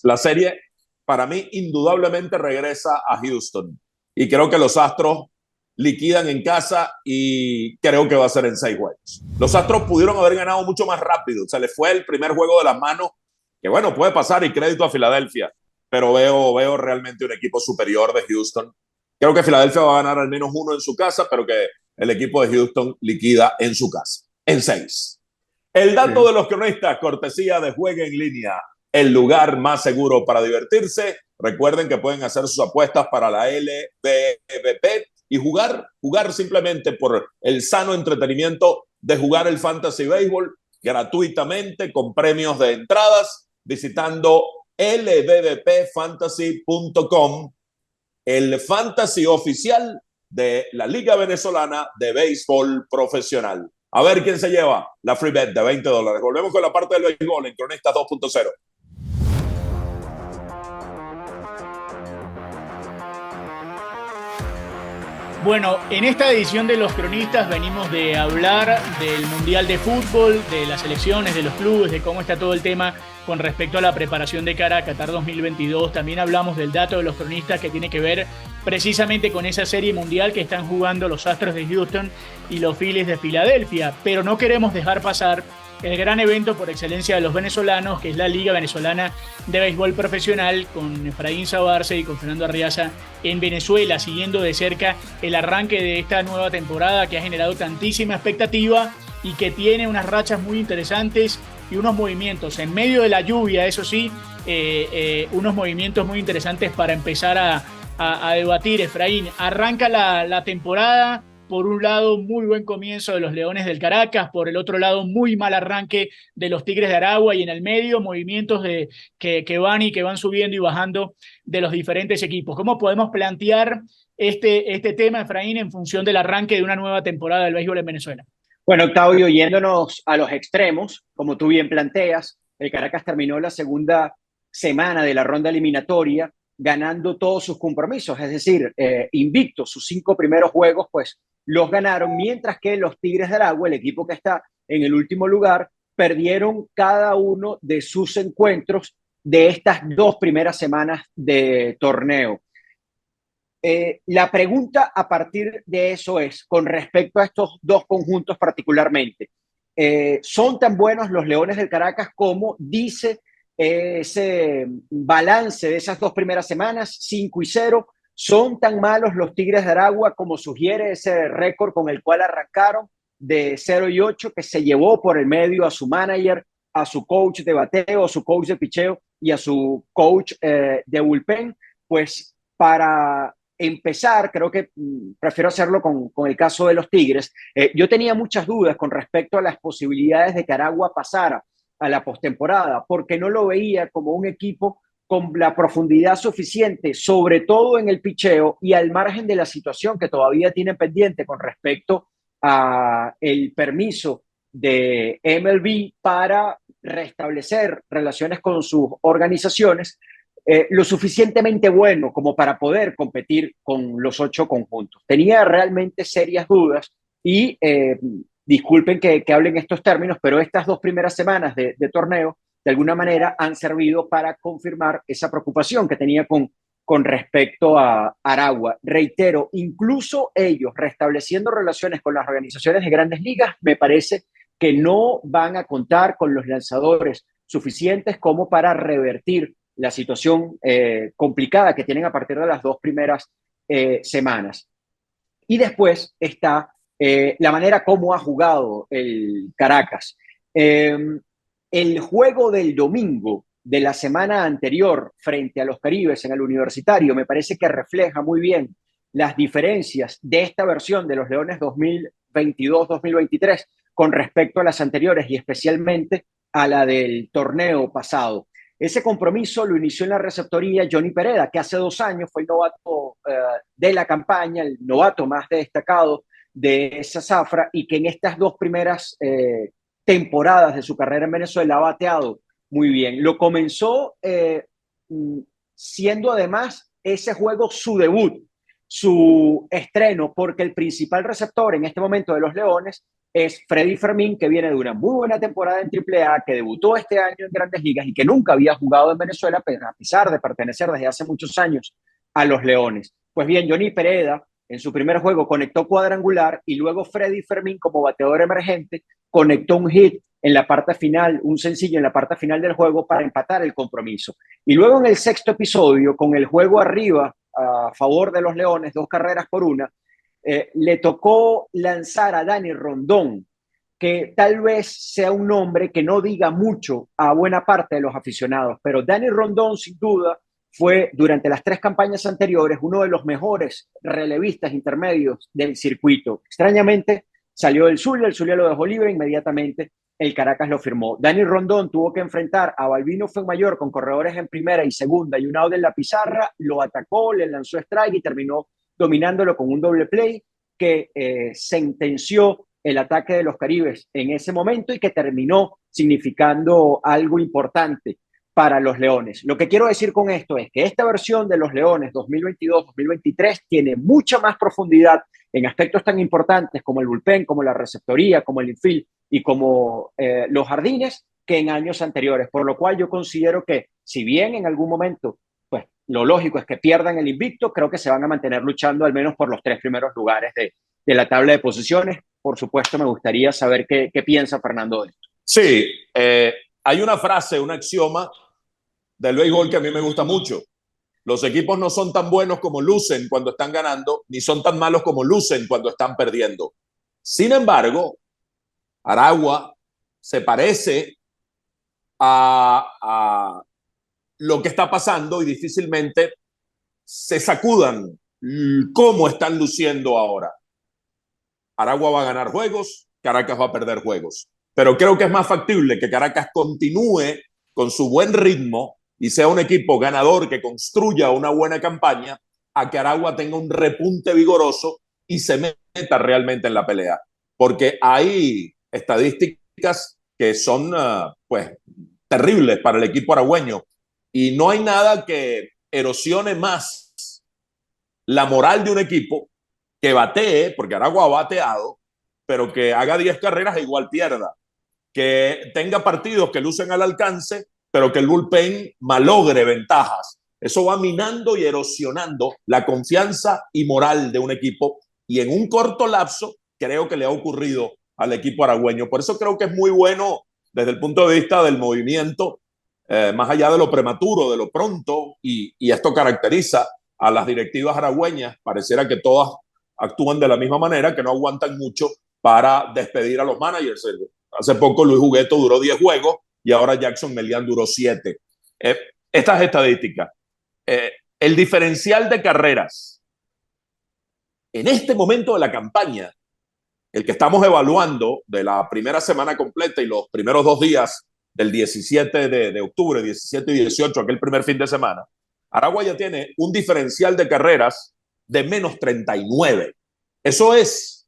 Speaker 3: la serie, para mí, indudablemente regresa a Houston. Y creo que los Astros liquidan en casa y creo que va a ser en 6 juegos. Los Astros pudieron haber ganado mucho más rápido. Se les fue el primer juego de las manos, que bueno, puede pasar, y crédito a Filadelfia. Pero veo realmente un equipo superior de Houston. Creo que Filadelfia va a ganar al menos 1 en su casa, pero que el equipo de Houston liquida en su casa, en 6. El dato de los cronistas, cortesía de Juega en Línea, el lugar más seguro para divertirse. Recuerden que pueden hacer sus apuestas para la LVP y jugar simplemente por el sano entretenimiento de jugar el Fantasy Baseball gratuitamente con premios de entradas visitando lvvpfantasy.com, el fantasy oficial de la Liga Venezolana de Béisbol Profesional. A ver quién se lleva la free bet de $20. Volvemos con la parte del béisbol en Cronistas 2.0.
Speaker 4: Bueno, en esta edición de Los Cronistas venimos de hablar del Mundial de Fútbol, de las selecciones, de los clubes, de cómo está todo el tema con respecto a la preparación de cara a Qatar 2022. También hablamos del dato de los cronistas que tiene que ver precisamente con esa serie mundial que están jugando los Astros de Houston y los Phillies de Filadelfia. Pero no queremos dejar pasar el gran evento por excelencia de los venezolanos, que es la Liga Venezolana de Béisbol Profesional, con Efraín Sabarce y con Fernando Arriaza en Venezuela, siguiendo de cerca el arranque de esta nueva temporada que ha generado tantísima expectativa y que tiene unas rachas muy interesantes y unos movimientos en medio de la lluvia, eso sí, unos movimientos muy interesantes para empezar a debatir. Efraín, arranca la temporada. Por un lado, muy buen comienzo de los Leones del Caracas, por el otro lado, muy mal arranque de los Tigres de Aragua, y en el medio, movimientos que van subiendo y bajando de los diferentes equipos. ¿Cómo podemos plantear este tema, Efraín, en función del arranque de una nueva temporada del béisbol en Venezuela?
Speaker 2: Bueno, Octavio, yéndonos a los extremos, como tú bien planteas, el Caracas terminó la segunda semana de la ronda eliminatoria ganando todos sus compromisos, es decir, invictos, sus 5 primeros juegos, pues los ganaron, mientras que los Tigres de Aragua, el equipo que está en el último lugar, perdieron cada uno de sus encuentros de estas 2 primeras semanas de torneo. La pregunta a partir de eso es, con respecto a estos 2 conjuntos particularmente, ¿son tan buenos los Leones del Caracas como dice ese balance de esas 2 primeras semanas, 5-0? ¿Son tan malos los Tigres de Aragua como sugiere ese récord con el cual arrancaron de 0-8, que se llevó por el medio a su manager, a su coach de bateo, a su coach de picheo y a su coach de bullpen? Pues para empezar, creo que prefiero hacerlo con el caso de los Tigres. Yo tenía muchas dudas con respecto a las posibilidades de que Aragua pasara a la postemporada, porque no lo veía como un equipo con la profundidad suficiente, sobre todo en el picheo, y al margen de la situación que todavía tienen pendiente con respecto a el permiso de MLB para restablecer relaciones con sus organizaciones, lo suficientemente bueno como para poder competir con los 8 conjuntos. Tenía realmente serias dudas y disculpen que hablen estos términos, pero estas 2 primeras semanas de torneo de alguna manera han servido para confirmar esa preocupación que tenía con respecto a Aragua. Reitero, incluso ellos restableciendo relaciones con las organizaciones de grandes ligas, me parece que no van a contar con los lanzadores suficientes como para revertir la situación complicada que tienen a partir de las 2 primeras semanas. Y después está la manera como ha jugado el Caracas. El juego del domingo de la semana anterior frente a los Caribes en el Universitario me parece que refleja muy bien las diferencias de esta versión de los Leones 2022-2023 con respecto a las anteriores y especialmente a la del torneo pasado. Ese compromiso lo inició en la receptoría Johnny Pereda, que hace 2 años fue el novato de la campaña, el novato más destacado de esa zafra, y que en estas 2 primeras temporadas de su carrera en Venezuela ha bateado muy bien. Lo comenzó siendo además ese juego su debut, su estreno, porque el principal receptor en este momento de los Leones es Freddy Fermín, que viene de una muy buena temporada en AAA, que debutó este año en Grandes Ligas y que nunca había jugado en Venezuela, pero a pesar de pertenecer desde hace muchos años a los Leones. Pues bien, Johnny Pereda en su primer juego conectó cuadrangular y luego Freddy Fermín, como bateador emergente, conectó un hit en la parte final, un sencillo en la parte final del juego para empatar el compromiso. Y luego en el sexto episodio, con el juego arriba a favor de los Leones, 2 carreras por 1, le tocó lanzar a Dani Rondón, que tal vez sea un nombre que no diga mucho a buena parte de los aficionados, pero Dani Rondón sin duda fue durante las 3 campañas anteriores uno de los mejores relevistas intermedios del circuito. Extrañamente salió del Zulia lo dejó libre inmediatamente, el Caracas lo firmó. Dani Rondón tuvo que enfrentar a Balbino Fuenmayor con corredores en primera y segunda y un out en la pizarra, lo atacó, le lanzó strike y terminó dominándolo con un doble play que sentenció el ataque de los Caribes en ese momento y que terminó significando algo importante para los Leones. Lo que quiero decir con esto es que esta versión de los Leones 2022-2023 tiene mucha más profundidad en aspectos tan importantes como el bullpen, como la receptoría, como el infield y como los jardines que en años anteriores, por lo cual yo considero que si bien en algún momento pues lo lógico es que pierdan el invicto, creo que se van a mantener luchando al menos por los 3 primeros lugares de la tabla de posiciones. Por supuesto, me gustaría saber qué piensa Fernando de esto.
Speaker 3: Sí, hay una frase, un axioma del béisbol que a mí me gusta mucho. Los equipos no son tan buenos como lucen cuando están ganando, ni son tan malos como lucen cuando están perdiendo. Sin embargo, Aragua se parece a lo que está pasando y difícilmente se sacudan cómo están luciendo ahora. Aragua va a ganar juegos, Caracas va a perder juegos. Pero creo que es más factible que Caracas continúe con su buen ritmo y sea un equipo ganador que construya una buena campaña, a que Aragua tenga un repunte vigoroso y se meta realmente en la pelea. Porque hay estadísticas que son pues terribles para el equipo aragüeño y no hay nada que erosione más la moral de un equipo que batee, porque Aragua ha bateado, pero que haga 10 carreras e igual pierda, que tenga partidos que lucen al alcance, pero que el bullpen malogre ventajas. Eso va minando y erosionando la confianza y moral de un equipo, y en un corto lapso creo que le ha ocurrido al equipo aragüeño. Por eso creo que es muy bueno desde el punto de vista del movimiento, más allá de lo prematuro, de lo pronto, y esto caracteriza a las directivas aragüeñas. Pareciera que todas actúan de la misma manera, que no aguantan mucho para despedir a los managers. Hace poco Luis Hugueto duró 10 juegos y ahora Jackson Melián duró 7. Estas estadísticas. El diferencial de carreras en este momento de la campaña, el que estamos evaluando de la primera semana completa y los primeros 2 días del 17 de octubre, 17 y 18, aquel primer fin de semana, Aragua ya tiene un diferencial de carreras de menos 39. Eso es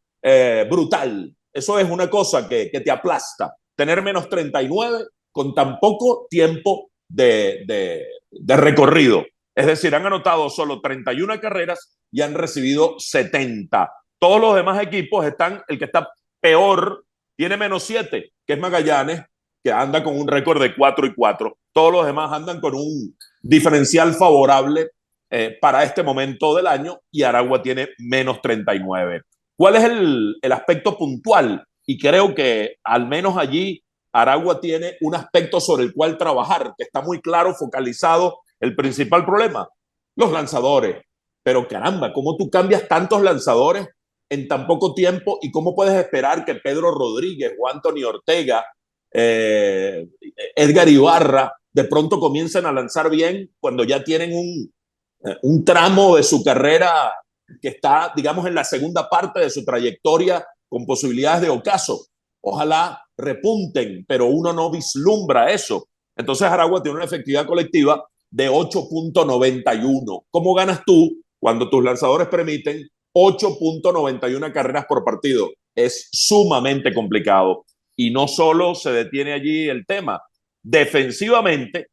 Speaker 3: brutal. Eso es una cosa que te aplasta. Tener menos 39 con tan poco tiempo de recorrido. Es decir, han anotado solo 31 carreras y han recibido 70. Todos los demás equipos están, el que está peor tiene -7, que es Magallanes, que anda con un récord de 4-4. Todos los demás andan con un diferencial favorable para este momento del año, y Aragua tiene -39. ¿Cuál es el aspecto puntual? Y creo que al menos allí Aragua tiene un aspecto sobre el cual trabajar, que está muy claro, focalizado. El principal problema, los lanzadores. Pero caramba, ¿cómo tú cambias tantos lanzadores en tan poco tiempo? ¿Y cómo puedes esperar que Pedro Rodríguez o Anthony Ortega, Edgar Ibarra, de pronto comiencen a lanzar bien cuando ya tienen un tramo de su carrera que está, digamos, en la segunda parte de su trayectoria con posibilidades de ocaso? Ojalá repunten, pero uno no vislumbra eso. Entonces Aragua tiene una efectividad colectiva de 8.91. ¿Cómo ganas tú cuando tus lanzadores permiten 8.91 carreras por partido? Es sumamente complicado. Y no solo se detiene allí el tema. Defensivamente,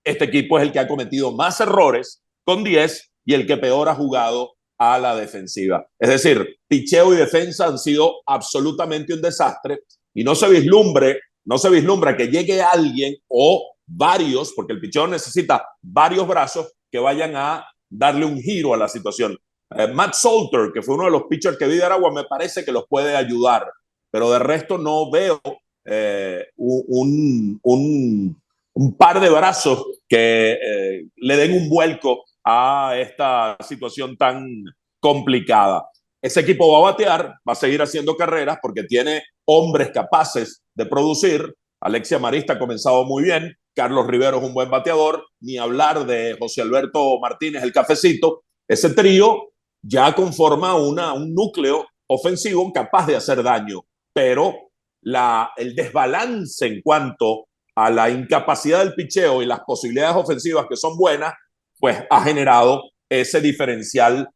Speaker 3: este equipo es el que ha cometido más errores, con 10, y el que peor ha jugado a la defensiva. Es decir, picheo y defensa han sido absolutamente un desastre, y no se vislumbra que llegue alguien o varios, porque el picheo necesita varios brazos que vayan a darle un giro a la situación. Matt Salter, que fue uno de los pitchers que vi de Aragua, me parece que los puede ayudar, pero de resto no veo un par de brazos que le den un vuelco a esta situación tan complicada. Ese equipo va a batear, va a seguir haciendo carreras porque tiene hombres capaces de producir. Alexia Marista ha comenzado muy bien, Carlos Rivero es un buen bateador, ni hablar de José Alberto Martínez, el cafecito. Ese trío ya conforma un núcleo ofensivo capaz de hacer daño, pero el desbalance en cuanto a la incapacidad del picheo y las posibilidades ofensivas que son buenas, pues ha generado ese diferencial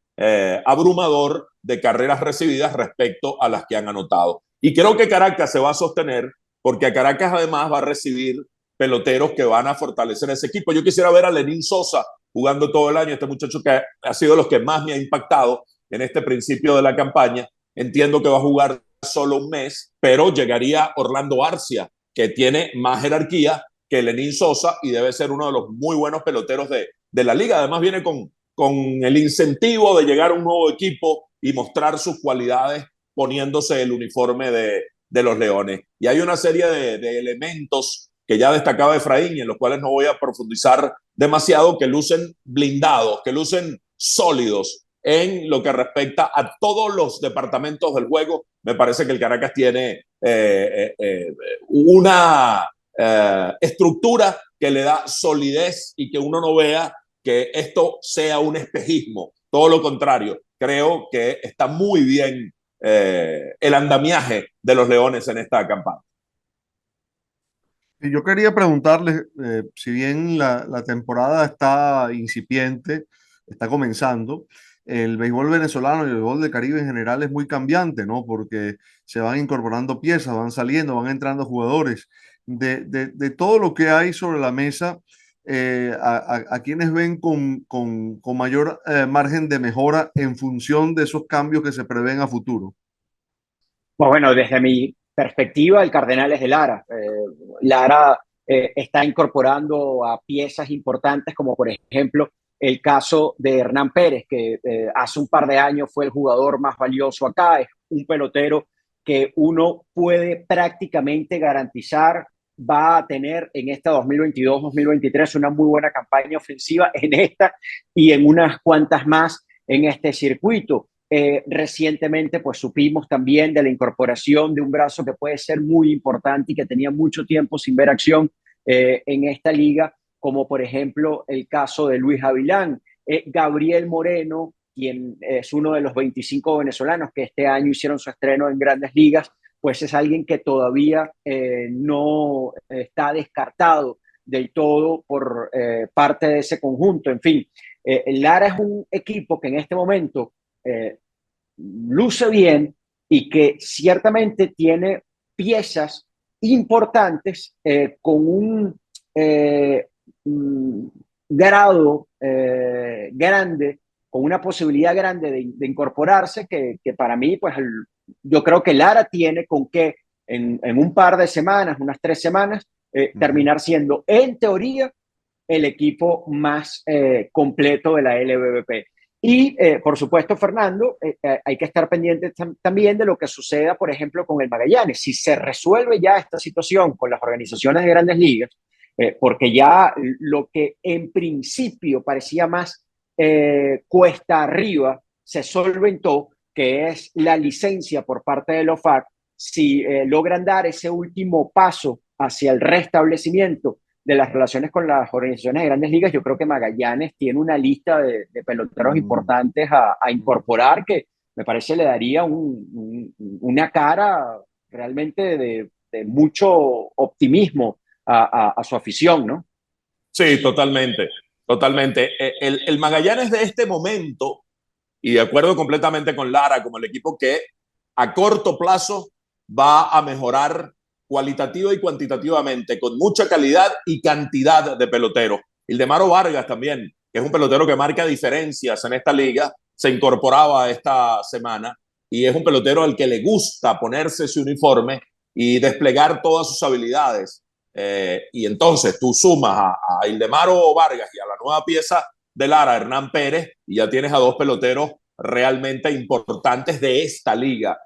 Speaker 3: abrumador de carreras recibidas respecto a las que han anotado. Y creo que Caracas se va a sostener porque a Caracas además va a recibir peloteros que van a fortalecer ese equipo. Yo quisiera ver a Lenín Sosa jugando todo el año, este muchacho que ha sido de los que más me ha impactado en este principio de la campaña. Entiendo que va a jugar solo un mes, pero llegaría Orlando Arcia, que tiene más jerarquía que Lenín Sosa y debe ser uno de los muy buenos peloteros de la liga. Además viene con el incentivo de llegar a un nuevo equipo y mostrar sus cualidades poniéndose el uniforme de los Leones. Y hay una serie de elementos que ya destacaba Efraín y en los cuales no voy a profundizar demasiado, que lucen blindados, que lucen sólidos en lo que respecta a todos los departamentos del juego. Me parece que el Caracas tiene una estructura que le da solidez y que uno no vea que esto sea un espejismo. Todo lo contrario, creo que está muy bien el andamiaje de los Leones en esta campaña.
Speaker 1: Y yo quería preguntarles, si bien la temporada está incipiente, está comenzando, el béisbol venezolano y el béisbol del Caribe en general es muy cambiante, ¿no? Porque se van incorporando piezas, van saliendo, van entrando jugadores. De todo lo que hay sobre la mesa, a quienes ven con mayor margen de mejora en función de esos cambios que se prevén a futuro.
Speaker 2: Pues bueno, desde mi perspectiva, el Cardenales de Lara. Lara está incorporando a piezas importantes, como por ejemplo el caso de Hernán Pérez, que hace un par de años fue el jugador más valioso acá. Es un pelotero que uno puede prácticamente garantizar va a tener en esta 2022-2023 una muy buena campaña ofensiva en esta y en unas cuantas más en este circuito. Recientemente pues supimos también de la incorporación de un brazo que puede ser muy importante y que tenía mucho tiempo sin ver acción en esta liga, como por ejemplo el caso de Luis Avilán. Gabriel Moreno, quien es uno de los 25 venezolanos que este año hicieron su estreno en Grandes Ligas, pues es alguien que todavía no está descartado del todo por parte de ese conjunto. En fin, Lara es un equipo que en este momento luce bien y que ciertamente tiene piezas importantes con un grado grande con una posibilidad grande de incorporarse, que para mí, pues yo creo que Lara tiene con qué en un par de semanas, unas 3 semanas, terminar siendo, en teoría, el equipo más completo de la LVP. Y, por supuesto, Fernando, hay que estar pendiente también de lo que suceda, por ejemplo, con el Magallanes. Si se resuelve ya esta situación con las organizaciones de Grandes Ligas, porque ya lo que en principio parecía más cuesta arriba se solventó, que es la licencia por parte de la OFAC. Si logran dar ese último paso hacia el restablecimiento de las relaciones con las organizaciones de Grandes Ligas, yo creo que Magallanes tiene una lista de peloteros importantes a incorporar, que me parece le daría una cara realmente de mucho optimismo a su afición, ¿no?
Speaker 3: Sí, totalmente, totalmente. El Magallanes de este momento, y de acuerdo completamente con Lara, como el equipo que a corto plazo va a mejorar cualitativa y cuantitativamente, con mucha calidad y cantidad de peloteros. Ildemaro Vargas también, que es un pelotero que marca diferencias en esta liga, se incorporaba esta semana y es un pelotero al que le gusta ponerse su uniforme y desplegar todas sus habilidades. Y entonces tú sumas a Ildemaro Vargas y a la nueva pieza de Lara, Hernán Pérez, y ya tienes a dos peloteros realmente importantes de esta liga.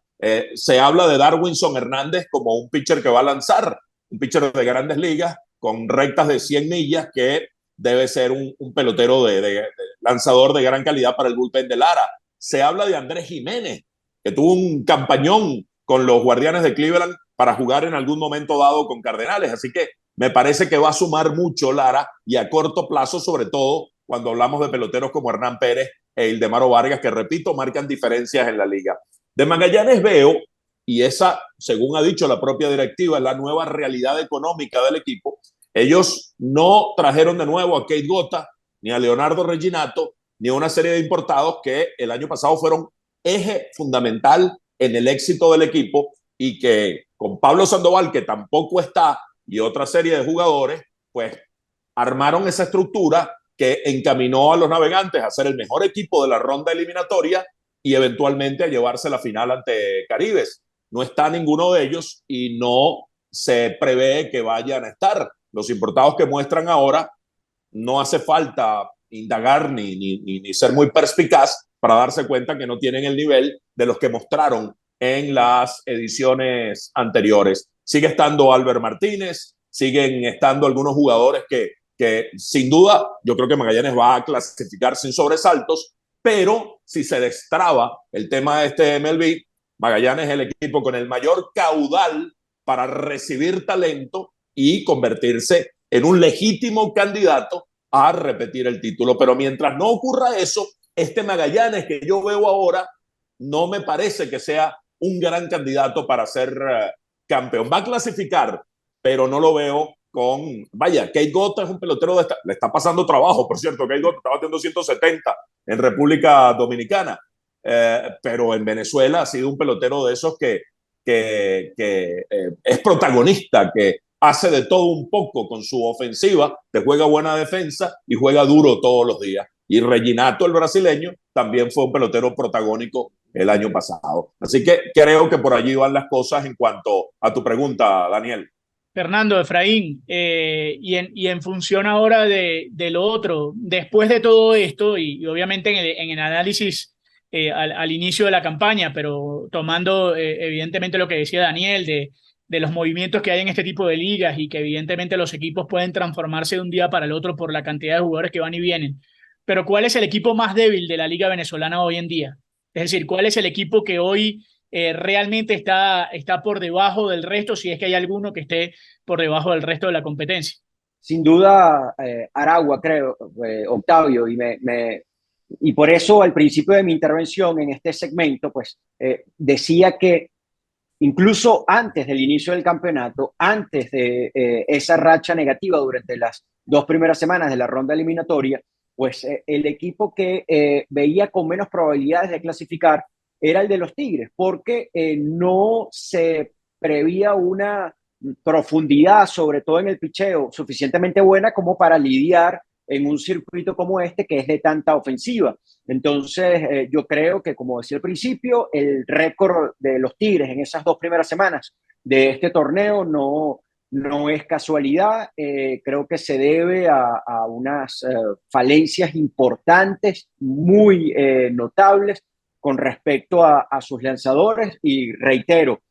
Speaker 3: Se habla de Darwinson Hernández como un pitcher que va a lanzar, un pitcher de Grandes Ligas con rectas de 100 millas que debe ser un pelotero de lanzador de gran calidad para el bullpen de Lara. Se habla de Andrés Jiménez, que tuvo un campañón con los Guardianes de Cleveland para jugar en algún momento dado con Cardenales. Así que me parece que va a sumar mucho Lara, y a corto plazo, sobre todo cuando hablamos de peloteros como Hernán Pérez e Ildemaro Vargas, que repito, marcan diferencias en la liga. De Magallanes veo, y esa, según ha dicho la propia directiva, es la nueva realidad económica del equipo. Ellos no trajeron de nuevo a Kate Gota, ni a Leonardo Reginato, ni a una serie de importados que el año pasado fueron eje fundamental en el éxito del equipo, y que con Pablo Sandoval, que tampoco está, y otra serie de jugadores, pues armaron esa estructura que encaminó a los Navegantes a ser el mejor equipo de la ronda eliminatoria y eventualmente a llevarse la final ante Caribes. No está ninguno de ellos y no se prevé que vayan a estar. Los importados que muestran ahora, no hace falta indagar ni ser muy perspicaz para darse cuenta que no tienen el nivel de los que mostraron en las ediciones anteriores. Sigue estando Albert Martínez, siguen estando algunos jugadores que sin duda yo creo que Magallanes va a clasificar sin sobresaltos, pero si se destraba el tema de este MLB, Magallanes es el equipo con el mayor caudal para recibir talento y convertirse en un legítimo candidato a repetir el título. Pero mientras no ocurra eso, este Magallanes que yo veo ahora no me parece que sea un gran candidato para ser campeón. Va a clasificar, pero no lo veo con... Vaya, Kate Gota es un pelotero le está pasando trabajo, por cierto. Kate Gota está batiendo 170 en República Dominicana, pero en Venezuela ha sido un pelotero de esos que es protagonista, que hace de todo un poco con su ofensiva, te juega buena defensa y juega duro todos los días. Y Reginato, el brasileño, también fue un pelotero protagónico el año pasado. Así que creo que por allí van las cosas en cuanto a tu pregunta, Daniel.
Speaker 4: Fernando, Efraín, y en función ahora de lo otro, después de todo esto, y obviamente en el análisis al inicio de la campaña, pero tomando evidentemente lo que decía Daniel de los movimientos que hay en este tipo de ligas y que evidentemente los equipos pueden transformarse de un día para el otro por la cantidad de jugadores que van y vienen. Pero ¿cuál es el equipo más débil de la liga venezolana hoy en día? Es decir, ¿cuál es el equipo que hoy realmente está por debajo del resto, si es que hay alguno que esté por debajo del resto de la competencia?
Speaker 2: Sin duda, Aragua, creo, Octavio, y por eso al principio de mi intervención en este segmento, pues decía que incluso antes del inicio del campeonato, antes de esa racha negativa durante las 2 primeras semanas de la ronda eliminatoria, pues el equipo que veía con menos probabilidades de clasificar era el de los Tigres, porque no se prevía una profundidad, sobre todo en el picheo, suficientemente buena como para lidiar en un circuito como este que es de tanta ofensiva. Entonces, yo creo que, como decía al principio, el récord de los Tigres en esas 2 primeras semanas de este torneo no es casualidad. Creo que se debe a unas falencias importantes, muy notables con respecto a sus lanzadores. Y reitero,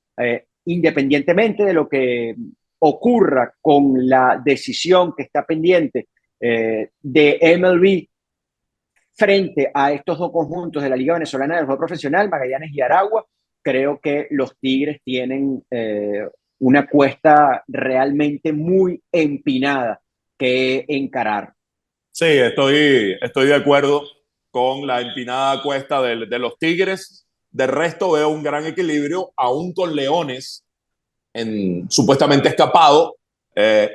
Speaker 2: independientemente de lo que ocurra con la decisión que está pendiente de MLB frente a estos dos conjuntos de la Liga Venezolana del Juego Profesional, Magallanes y Aragua, creo que los Tigres tienen una cuesta realmente muy empinada que encarar.
Speaker 3: Sí, estoy de acuerdo con la empinada cuesta de los Tigres. De resto veo un gran equilibrio, aún con Leones supuestamente escapado.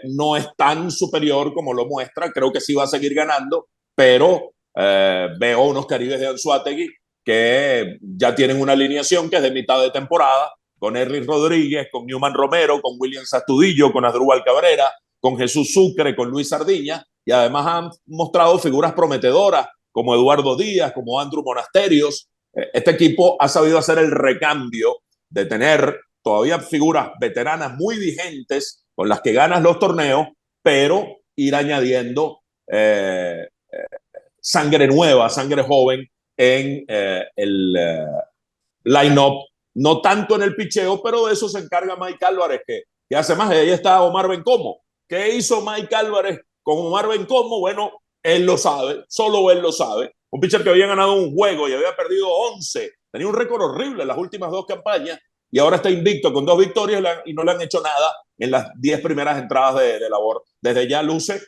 Speaker 3: No es tan superior como lo muestra, creo que sí va a seguir ganando, pero veo unos Caribes de Anzoátegui que ya tienen una alineación que es de mitad de temporada, con Erlis Rodríguez, con Newman Romero, con William Astudillo, con Asdrúbal Cabrera, con Jesús Sucre, con Luis Sardiña, y además han mostrado figuras prometedoras como Eduardo Díaz, como Andrew Monasterios. Este equipo ha sabido hacer el recambio de tener todavía figuras veteranas muy vigentes con las que ganas los torneos, pero ir añadiendo sangre nueva, sangre joven en el line-up, no tanto en el picheo, pero de eso se encarga Mike Álvarez, que hace más. Ahí está Omar Bencomo. ¿Qué hizo Mike Álvarez con Omar Bencomo? Bueno, él lo sabe, solo él lo sabe. Un pitcher que había ganado un juego y había perdido 11, tenía un récord horrible en las últimas 2 campañas, y ahora está invicto con 2 victorias y no le han hecho nada en las 10 primeras entradas de labor. Desde ya luce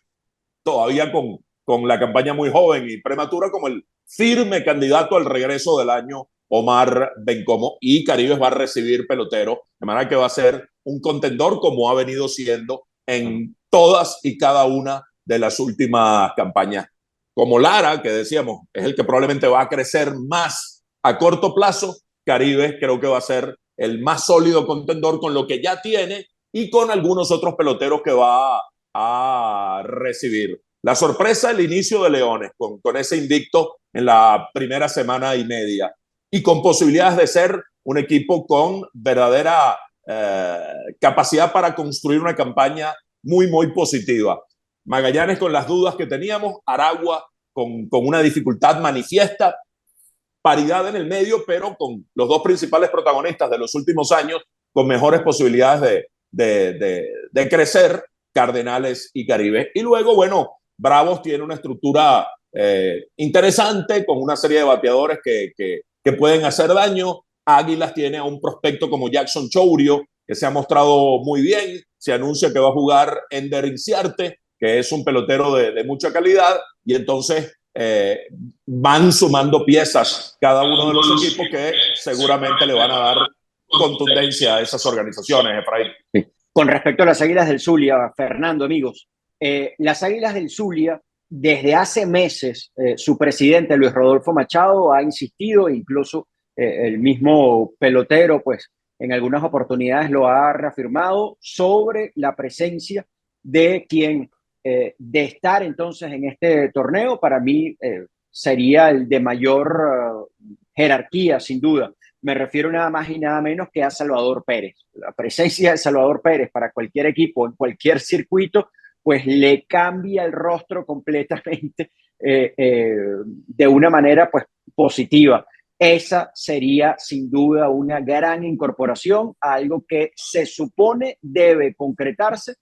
Speaker 3: todavía con la campaña muy joven y prematura como el firme candidato al regreso del año, Omar Bencomo, y Caribes va a recibir pelotero, de manera que va a ser un contendor como ha venido siendo en todas y cada una de las últimas campañas. Como Lara, que decíamos, es el que probablemente va a crecer más a corto plazo, Caribes creo que va a ser el más sólido contendor con lo que ya tiene y con algunos otros peloteros que va a recibir. La sorpresa, el inicio de Leones, con ese invicto en la primera semana y media, y con posibilidades de ser un equipo con verdadera capacidad para construir una campaña muy, muy positiva. Magallanes con las dudas que teníamos, Aragua con una dificultad manifiesta, paridad en el medio, pero con los dos principales protagonistas de los últimos años, con mejores posibilidades de crecer, Cardenales y Caribe. Y luego, bueno, Bravos tiene una estructura interesante, con una serie de bateadores que pueden hacer daño. Águilas tiene a un prospecto como Jackson Chourio, que se ha mostrado muy bien. Se anuncia que va a jugar Ender Inciarte, que es un pelotero de mucha calidad, y entonces van sumando piezas cada uno de los equipos que seguramente le van a dar contundencia a esas organizaciones, Efraín.
Speaker 2: Sí. Con respecto a las Águilas del Zulia, Fernando, amigos, las Águilas del Zulia, desde hace meses, su presidente Luis Rodolfo Machado ha insistido, incluso el mismo pelotero, pues en algunas oportunidades lo ha reafirmado, sobre la presencia de quien de estar entonces en este torneo. Para mí sería el de mayor jerarquía, sin duda. Me refiero nada más y nada menos que a Salvador Pérez. La presencia de Salvador Pérez para cualquier equipo, en cualquier circuito, pues le cambia el rostro completamente de una manera pues positiva. Esa sería sin duda una gran incorporación a algo que se supone debe concretarse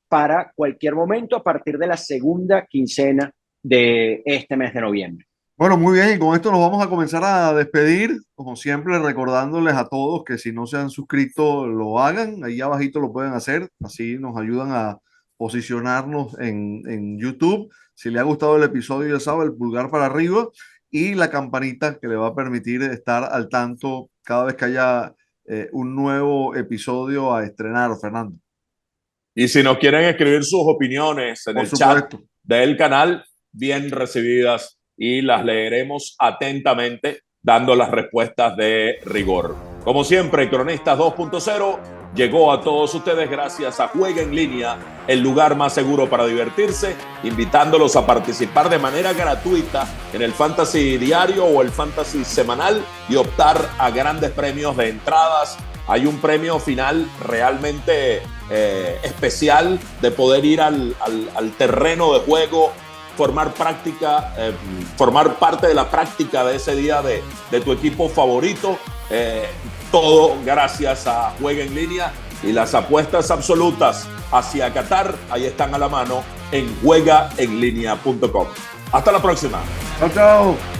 Speaker 2: para cualquier momento a partir de la segunda quincena de este mes de noviembre.
Speaker 1: Bueno, muy bien, y con esto nos vamos a comenzar a despedir, como siempre recordándoles a todos que si no se han suscrito lo hagan, ahí abajito lo pueden hacer, así nos ayudan a posicionarnos en YouTube. Si le ha gustado el episodio, ya sabe, el pulgar para arriba y la campanita que le va a permitir estar al tanto cada vez que haya un nuevo episodio a estrenar, Fernando.
Speaker 3: Y si nos quieren escribir sus opiniones en el chat del canal, bien recibidas y las leeremos atentamente, dando las respuestas de rigor. Como siempre, Cronistas 2.0 llegó a todos ustedes gracias a Juega en Línea, el lugar más seguro para divertirse, invitándolos a participar de manera gratuita en el Fantasy Diario o el Fantasy Semanal y optar a grandes premios de entradas. Hay un premio final realmente especial de poder ir al terreno de juego, formar parte de la práctica de ese día de tu equipo favorito. Todo gracias a Juega en Línea, y las apuestas absolutas hacia Qatar, ahí están a la mano en juegaenlinea.com. Hasta la próxima.
Speaker 1: Chao, chao.